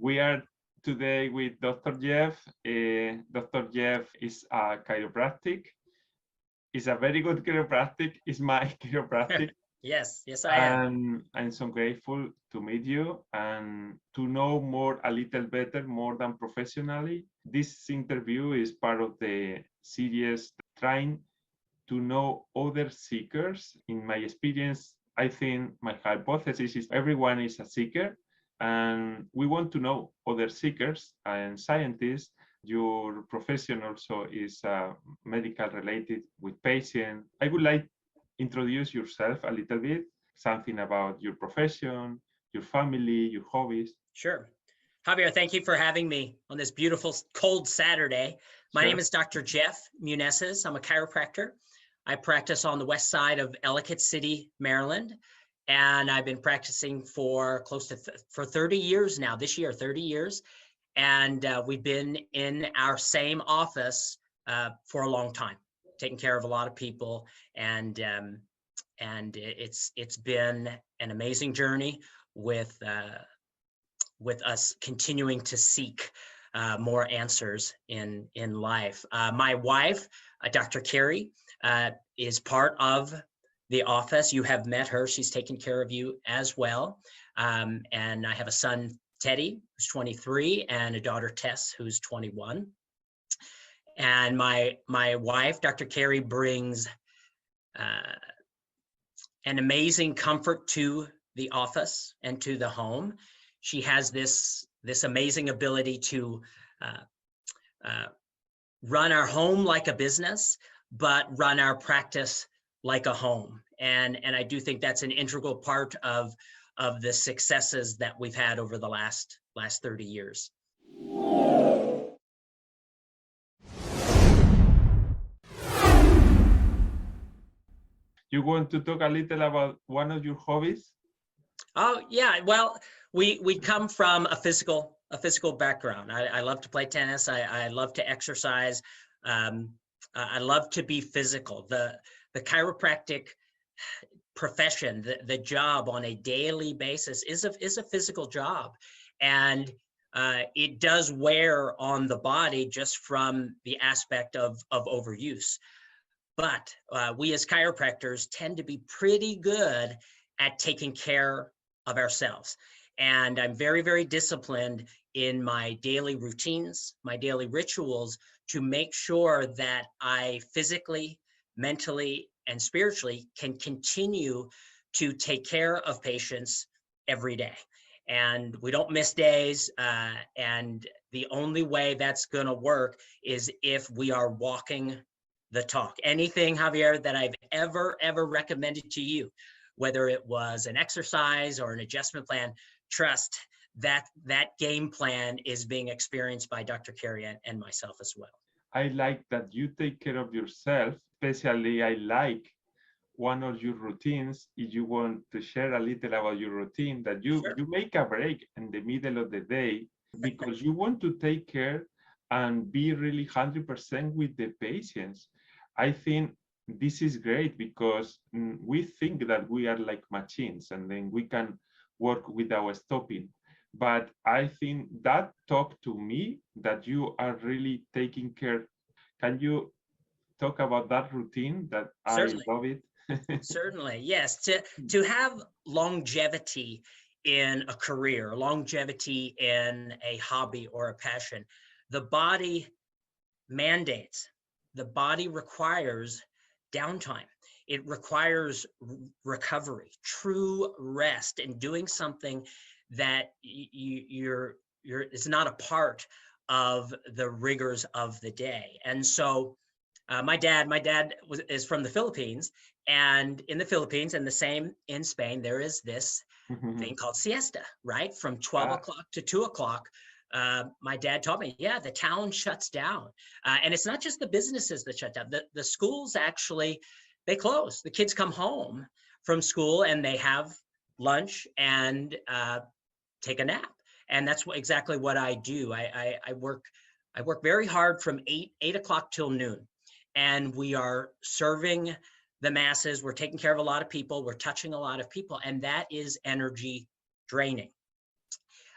We are today with Dr. Jeff. Dr. Jeff is a chiropractic. Is a very good chiropractic. Is my chiropractic. Yes, I am. And I'm so grateful to meet you and to know more a little better, more than professionally. This interview is part of the series trying to know other seekers. In my experience, I think my hypothesis is everyone is a seeker, and we want to know other seekers and scientists. Your profession also is medical related with patients. I would like introduce yourself a little bit, something about your profession, your family, your hobbies. Sure. Javier, thank you for having me on this beautiful cold Saturday. My name is Dr. Jeff Munises. I'm a chiropractor. I practice on the west side of Ellicott City, Maryland, and I've been practicing for close to for 30 years now. This year, 30 years, and we've been in our same office for a long time, taking care of a lot of people, and it's been an amazing journey with us continuing to seek more answers in life. My wife, Dr. Carrie, is part of the office. You have met her. She's taken care of you as well. And I have a son, Teddy, who's 23, and a daughter, Tess, who's 21. And my wife, Dr. Carrie, brings an amazing comfort to the office and to the home. She has this amazing ability to run our home like a business, but run our practice like a home. And I do think that's an integral part of the successes that we've had over the last 30 years. You want to talk a little about one of your hobbies? Oh yeah, well, we come from a physical background. I love to play tennis. I love to exercise. I love to be physical. The chiropractic profession, the job on a daily basis is a physical job, and it does wear on the body just from the aspect of overuse. But we as chiropractors tend to be pretty good at taking care of ourselves. And I'm very, very disciplined in my daily routines, my daily rituals, to make sure that I physically, mentally, and spiritually can continue to take care of patients every day. And we don't miss days. And the only way that's going to work is if we are walking the talk. Anything, Javier, that I've ever recommended to you, whether it was an exercise or an adjustment plan, trust that game plan is being experienced by Dr. Carey and myself as well. I like that you take care of yourself. Especially, I like one of your routines. If you want to share a little about your routine, that you make a break in the middle of the day because you want to take care and be really 100% with the patients. I think this is great because we think that we are like machines and then we can work without stopping. But I think that talk to me that you are really taking care. Can you talk about that routine that Certainly. I love it? Certainly, yes. To have longevity in a career, longevity in a hobby or a passion, the body mandates, the body requires downtime. It requires recovery, true rest, and doing something that it's not a part of the rigors of the day. And so my dad is from the Philippines, and in the Philippines, and the same in Spain, there is this thing called siesta, right? From 12 o'clock to 2 o'clock. My dad taught me, the town shuts down. And it's not just the businesses that shut down. The schools actually, they close. The kids come home from school and they have lunch and take a nap. And that's exactly what I do. I work very hard from 8 o'clock till noon. And we are serving the masses. We're taking care of a lot of people. We're touching a lot of people. And that is energy draining.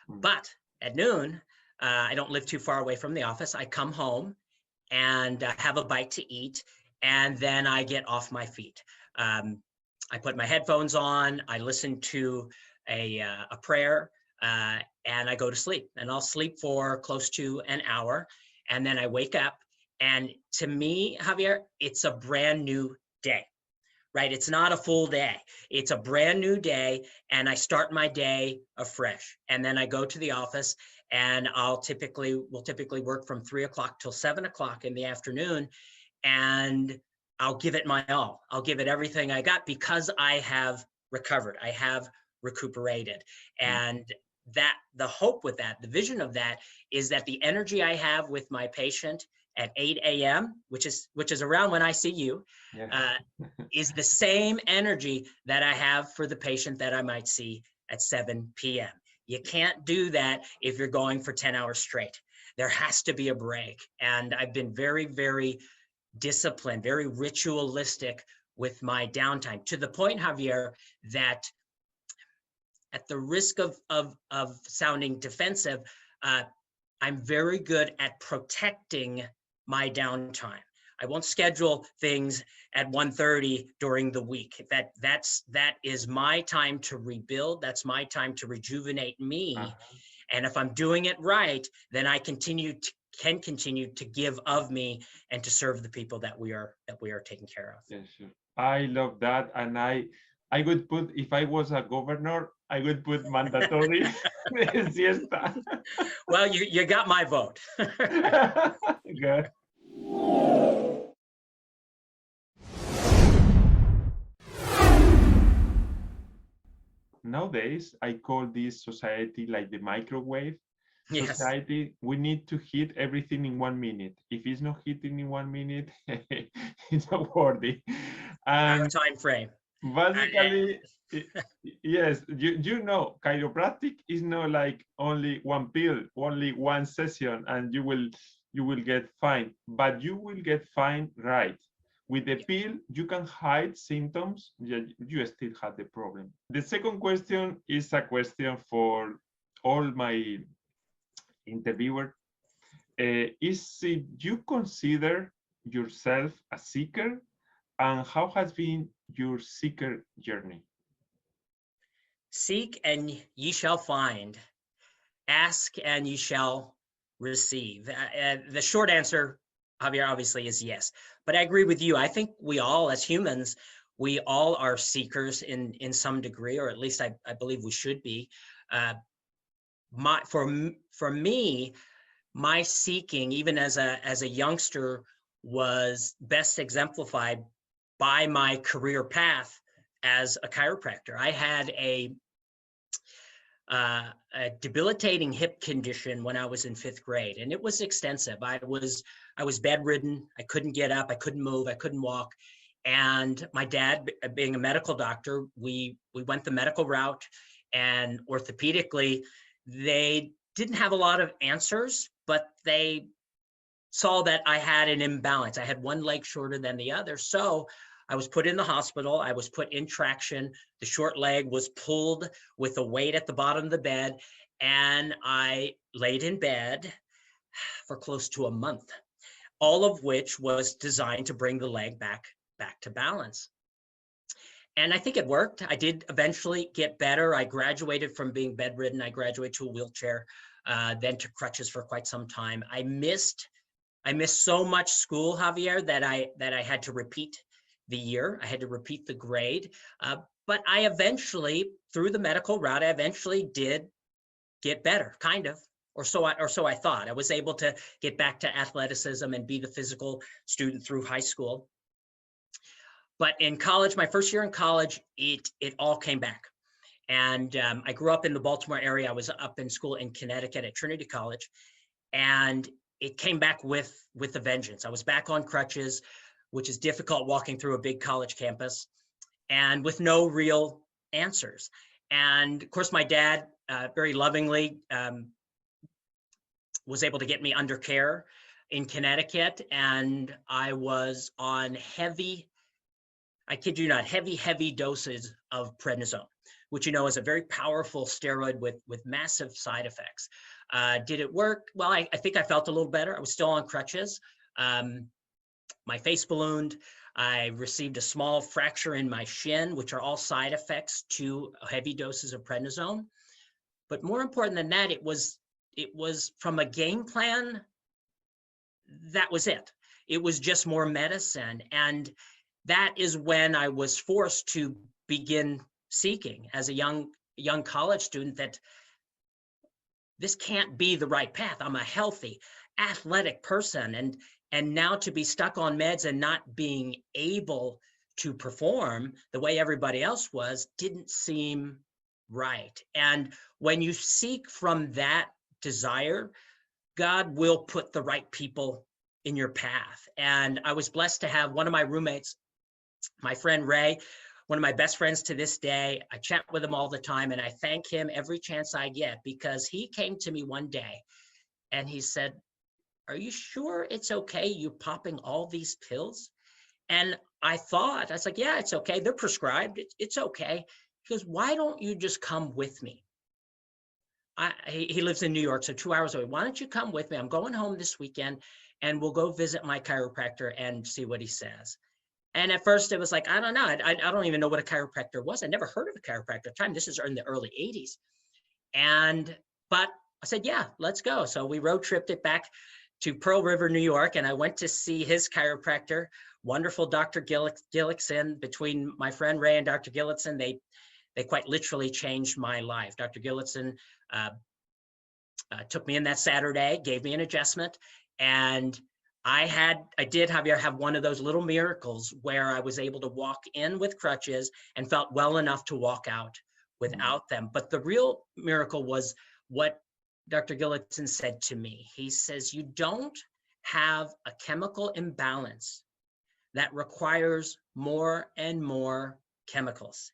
But at noon, I don't live too far away from the office. I come home and have a bite to eat, and then I get off my feet. I put my headphones on, I listen to a prayer, and I go to sleep. And I'll sleep for close to an hour, and then I wake up. And to me, Javier, it's a brand new day, right? It's not a full day. It's a brand new day, and I start my day afresh. And then I go to the office, and we'll typically work from 3 o'clock till 7 o'clock in the afternoon. And I'll give it my all. I'll give it everything I got, because I have recovered. I have recuperated. And that the hope with that, the vision of that, is that the energy I have with my patient at 8 a.m., which is around when I see you, is the same energy that I have for the patient that I might see at 7 p.m. You can't do that if you're going for 10 hours straight. There has to be a break. And I've been very, very disciplined, very ritualistic with my downtime, to the point, Javier, that at the risk of sounding defensive, I'm very good at protecting my downtime. I won't schedule things at 1:30 during the week. That is my time to rebuild. That's my time to rejuvenate me. And if I'm doing it right, then I can continue to give of me and to serve the people that we are taking care of. Yeah, sure. I love that. And I would put, if I was a governor, I would put mandatory siesta. Well, you got my vote. Good. Nowadays, I call this society like the microwave society. We need to hit everything in 1 minute. If it's not hitting in 1 minute, it's not worthy. And our time frame. Basically, yes, you know, chiropractic is not like only one pill, only one session, and you will get fine. But you will get fine, right? With the pill, you can hide symptoms, yet you still have the problem. The second question is a question for all my interviewers. Is you consider yourself a seeker, and how has been your seeker journey? Seek and ye shall find. Ask and ye shall receive. The short answer, Javier, obviously is yes. But I agree with you. I think we all, as humans, we all are seekers in some degree, or at least I believe we should be. For me, my seeking, even as a youngster, was best exemplified by my career path as a chiropractor. I had a debilitating hip condition when I was in 5th grade, and it was extensive. I was bedridden. I couldn't get up. I couldn't move. I couldn't walk. And my dad, being a medical doctor, we went the medical route, and orthopedically, they didn't have a lot of answers, but they saw that I had an imbalance. I had one leg shorter than the other. So I was put in the hospital. I was put in traction. The short leg was pulled with a weight at the bottom of the bed, and I laid in bed for close to a month, all of which was designed to bring the leg back to balance. And I think it worked. I did eventually get better. I graduated from being bedridden. I graduated to a wheelchair, then to crutches for quite some time. I missed so much school, Javier, that I had to repeat the year. I had to repeat the grade. But I eventually, through the medical route, I eventually did get better, kind of, or so I thought. I was able to get back to athleticism and be the physical student through high school. But in college, my first year in college, it all came back. And I grew up in the Baltimore area. I was up in school in Connecticut at Trinity College, and it came back with a vengeance. I was back on crutches, which is difficult walking through a big college campus, and with no real answers. And of course, my dad very lovingly was able to get me under care in Connecticut, and I was on heavy, I kid you not, heavy doses of prednisone which you know is a very powerful steroid with massive side effects. Did it work? Well, I think I felt a little better. I was still on crutches. My face ballooned. I received a small fracture in my shin, which are all side effects to heavy doses of prednisone. But more important than that, it was from a game plan. That was it. It was just more medicine. And that is when I was forced to begin seeking as a young college student that this can't be the right path. I'm a healthy, athletic person. And now to be stuck on meds and not being able to perform the way everybody else was didn't seem right. And when you seek from that desire, God will put the right people in your path. And I was blessed to have one of my roommates, my friend Ray, one of my best friends to this day. I chat with him all the time, and I thank him every chance I get, because he came to me one day and he said, "Are you sure it's okay you popping all these pills?" And I was like, yeah, it's okay. They're prescribed. It's okay. He goes, "Why don't you just come with me?" He lives in New York, so 2 hours away. "Why don't you come with me? I'm going home this weekend and we'll go visit my chiropractor and see what he says." And at first it was like, I don't know. I don't even know what a chiropractor was. I never heard of a chiropractor at the time. This is in the early 80s. But I said, yeah, let's go. So we road tripped it back to Pearl River, New York. And I went to see his chiropractor, wonderful Dr. Gillickson. Between my friend Ray and Dr. Gillickson, they quite literally changed my life. Dr. Gillickson took me in that Saturday, gave me an adjustment, and I did have one of those little miracles where I was able to walk in with crutches and felt well enough to walk out without them. But the real miracle was what Dr. Gillickson said to me. He says, "You don't have a chemical imbalance that requires more and more chemicals.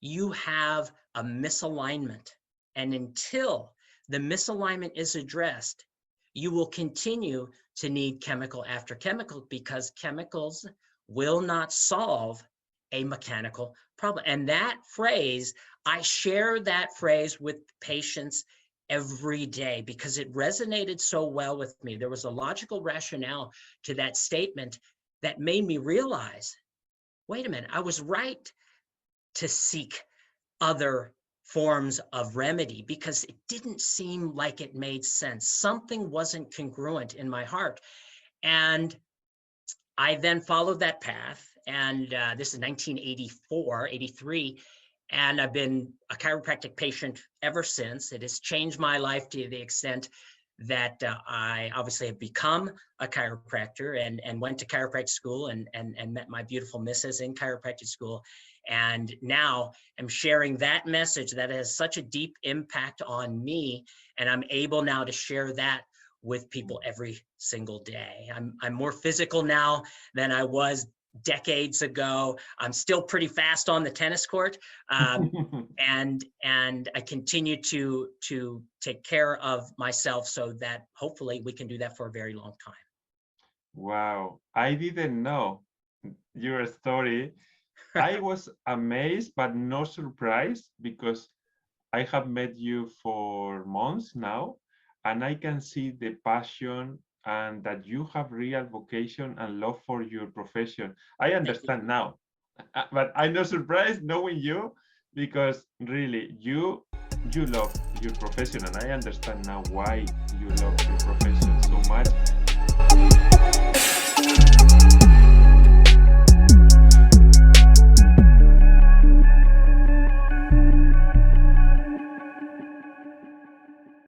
You have a misalignment. And until the misalignment is addressed, you will continue to need chemical after chemical, because chemicals will not solve a mechanical problem." And that phrase, I share that phrase with patients every day because it resonated so well with me. There was a logical rationale to that statement that made me realize, wait a minute, I was right to seek other forms of remedy because it didn't seem like it made sense. Something wasn't congruent in my heart. And I then followed that path. And this is 1984, 83. And I've been a chiropractic patient ever since. It has changed my life to the extent that I obviously have become a chiropractor and went to chiropractic school and met my beautiful missus in chiropractic school. And now I'm sharing that message that has such a deep impact on me. And I'm able now to share that with people every single day. I'm more physical now than I was decades ago. I'm still pretty fast on the tennis court. And I continue to take care of myself so that hopefully we can do that for a very long time. Wow. I didn't know your story. I was amazed, but not surprised, because I have met you for months now, and I can see the passion and that you have real vocation and love for your profession. I understand now, but I'm not surprised knowing you, because really you love your profession, and I understand now why you love your profession so much.